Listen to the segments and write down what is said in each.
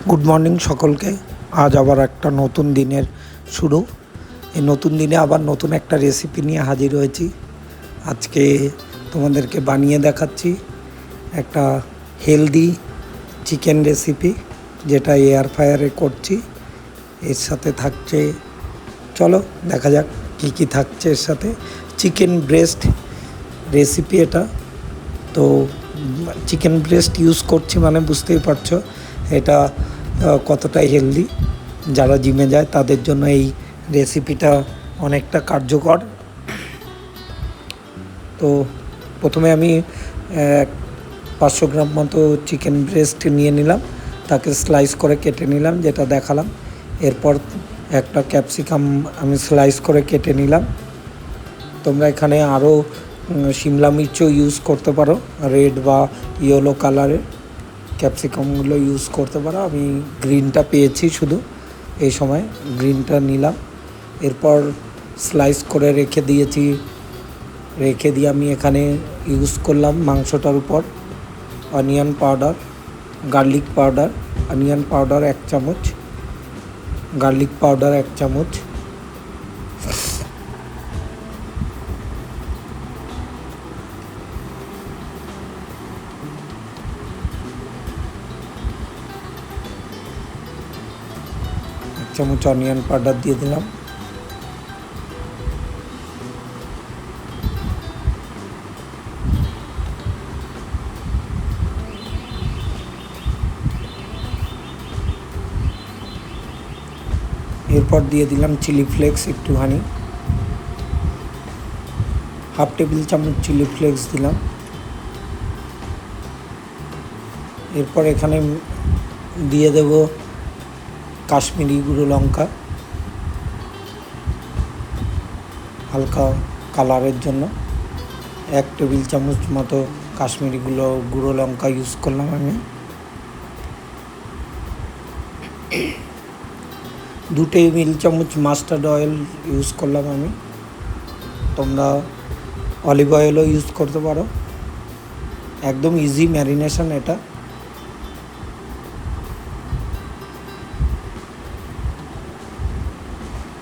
Good morning সকলকে। আজ আবার একটা নতুন দিনের শুরু। এই নতুন দিনে আবার নতুন একটা রেসিপি নিয়ে হাজির হয়েছি। আজকে তোমাদেরকে বানিয়ে দেখাচ্ছি একটা হেলদি চিকেন রেসিপি, যেটা এয়ার ফ্রায়ারে করছি। এর সাথে থাকছে, চলো দেখা যাক কী কী থাকছে এর সাথে। চিকেন ব্রেস্ট রেসিপি এটা। তো চিকেন ব্রেস্ট ইউজ করছি মানে বুঝতেই পারছো এটা কতটা হেলদি। যারা জিমে যায় তাদের জন্য এই রেসিপিটা অনেকটা কার্যকর। তো প্রথমে আমি 500 গ্রাম মতো চিকেন ব্রেস্ট নিয়ে নিলাম, তাকে স্লাইস করে কেটে নিলাম, যেটা দেখালাম। এরপর একটা ক্যাপসিকাম আমি স্লাইস করে কেটে নিলাম। তোমরা এখানে আরও শিমলা মির্চও ইউজ করতে পারো, রেড বা ইয়েলো কালারের ক্যাপসিকামগুলো ইউজ করতে পারো। আমি গ্রিনটা পেয়েছি শুধু, এই সময় গ্রিনটা নিলাম। এরপর স্লাইস করে রেখে দিয়ে আমি এখানে ইউজ করলাম মাংসটার উপর onion powder, garlic powder, onion powder 1 চামচ, গার্লিক পাউডার 1 চামচ, চামচ অনিয়ন পাউডার দিয়ে দিলাম। এরপর দিয়ে দিলাম চিলি ফ্লেক্স একটুখানি, 1/2 টেবিল চামচ চিলি ফ্লেক্স দিলাম। এরপর এখানে দিয়ে দেব কাশ্মীরি গুঁড়ো লঙ্কা, হালকা কালারের জন্য 1 টেবিল চামচ মতো কাশ্মীরি গুঁড়ো লঙ্কা ইউজ করলাম আমি। 2 টেবিল চামচ মাস্টার্ড অয়েল ইউজ করলাম আমি। তোমরা অলিভ অয়েলও ইউজ করতে পারো। একদম ইজি ম্যারিনেশন এটা।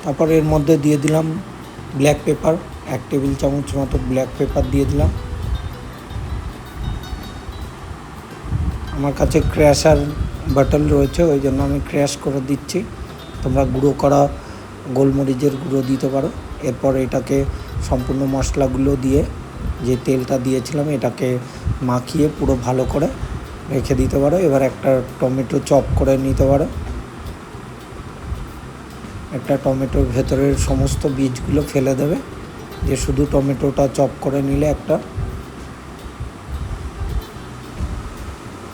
তারপর এর মধ্যে দিয়ে দিলাম ব্ল্যাক পেপার, 1 টেবিল চামচ মতো ব্ল্যাক পেপার দিয়ে দিলাম। আমার কাছে ক্র্যাশার বাটল রয়েছে, ওই জন্য আমি ক্র্যাশ করে দিচ্ছি। তোমরা গুঁড়ো করা গোলমরিচের গুঁড়ো দিতে পারো। এরপর এটাকে সম্পূর্ণ মশলাগুলো দিয়ে, যে তেলটা দিয়েছিলাম, এটাকে মাখিয়ে পুরো ভালো করে রেখে দিতে পারো। এবার একটা টমেটো চপ করে নিতে পারো। একটা টমেটোর ভেতরের সমস্ত বীজগুলো ফেলে দেবে, যে শুধু টমেটোটা চপ করে নিলে একটা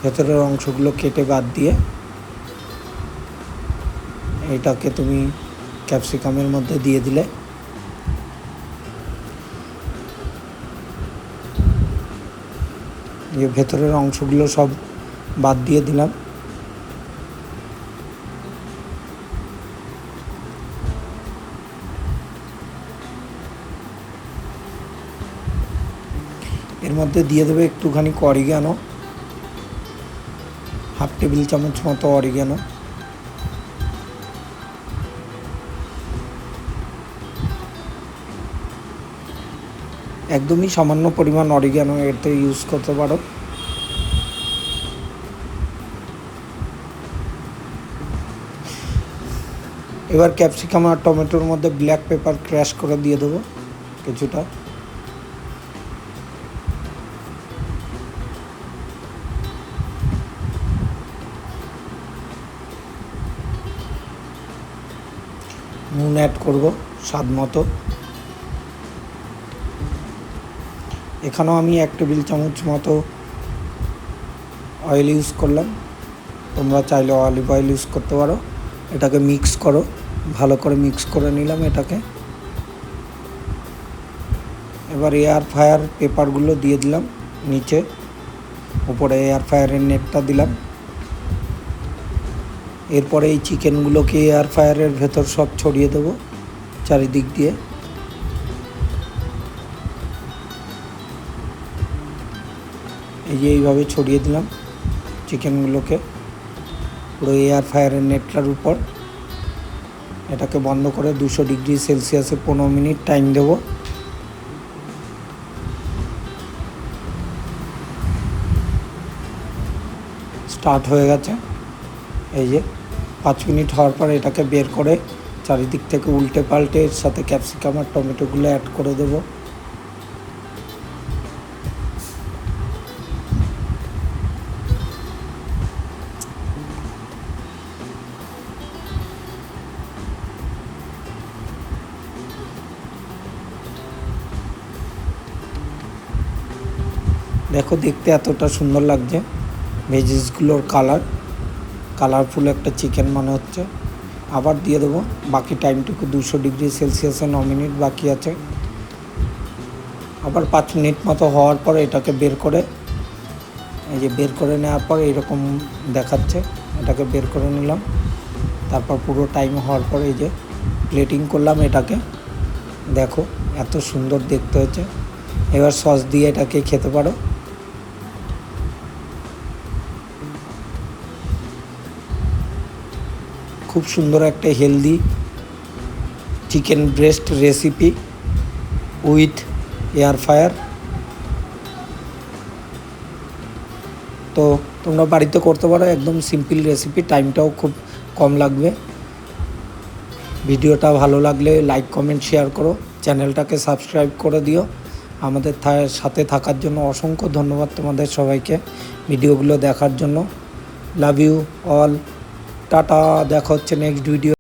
ভেতরের অংশগুলো কেটে বাদ দিয়ে এটাকে তুমি ক্যাপসিকামের মধ্যে দিয়ে দিলে। যে ভেতরের অংশগুলো সব বাদ দিয়ে দিলাম। এর মধ্যে দিয়ে দেবে একটুখানি অরিগ্যানো, 1/2 টেবিল চামচ মতো অরিগ্যানো। একদমই সামান্য পরিমাণ অরিগ্যানো এতে ইউজ করতে পারো। এবার ক্যাপসিকাম আর টমেটোর মধ্যে ব্ল্যাক পেপার ক্র্যাশ করে দিয়ে দেবো কিছুটা। নুন অ্যাড করব স্বাদ মতো। এখানেও আমি 1 টেবিল চামচ মতো অয়েল ইউজ করলাম। তোমরা চাইলে অলিভ অয়েল ইউজ করতে পারো। এটাকে মিক্স করো, ভালো করে মিক্স করে নিলাম এটাকে। এবার এয়ার ফ্রায়ার পেপারগুলো দিয়ে দিলাম নিচে, উপরে এয়ার ফ্রায়ারের নেটটা দিলাম। এরপরে এই চিকেনগুলোকে এয়ার ফ্রায়ারের ভেতর সব ছড়িয়ে দেবো চারিদিক দিয়ে। এই যে এইভাবে ছড়িয়ে দিলাম চিকেনগুলোকে। পুরো এয়ার ফায়ারের নেটটার উপর। এটাকে বন্ধ করে 200 ডিগ্রি সেলসিয়াসে 15 মিনিট টাইম দেব। স্টার্ট হয়ে গেছে। এই যে 5 মিনিট হওয়ার পর এটাকে বের করে চারিদিক থেকে উল্টে পাল্টে এর সাথে ক্যাপসিকাম আর টমেটোগুলো অ্যাড করে দেব। দেখো দেখতে এতটা সুন্দর লাগছে, ভেজিসগুলোর কালারফুল একটা চিকেন মনে হচ্ছে। আবার দিয়ে দেবো বাকি টাইমটুকু 200 ডিগ্রি সেলসিয়াসে 9 মিনিট বাকি আছে। আবার 5 মিনিট মতো হওয়ার পর এটাকে বের করে, এই যে বের করে নেওয়ার পর এরকম দেখাচ্ছে, এটাকে বের করে নিলাম। তারপর পুরো টাইম হওয়ার পর এই যে প্লেটিং করলাম এটাকে। দেখো এত সুন্দর দেখতে হয়েছে। এবার সস দিয়ে এটাকে খেতে পারো। খুব সুন্দর একটা healthy chicken breast recipe with air fire. তো তোমরা বাড়িতে করতে পারো, একদম সিম্পল রেসিপি, টাইমটাও খুব কম লাগবে। ভিডিওটা ভালো লাগলে লাইক কমেন্ট শেয়ার করো, চ্যানেলটাকে সাবস্ক্রাইব করে দিও। আমাদের সাথে থাকার জন্য অসংখ্য ধন্যবাদ তোমাদের সবাইকে ভিডিওগুলো দেখার জন্য। লাভ ইউ অল, টাটা, দেখা হচ্ছে নেক্সট ভিডিও।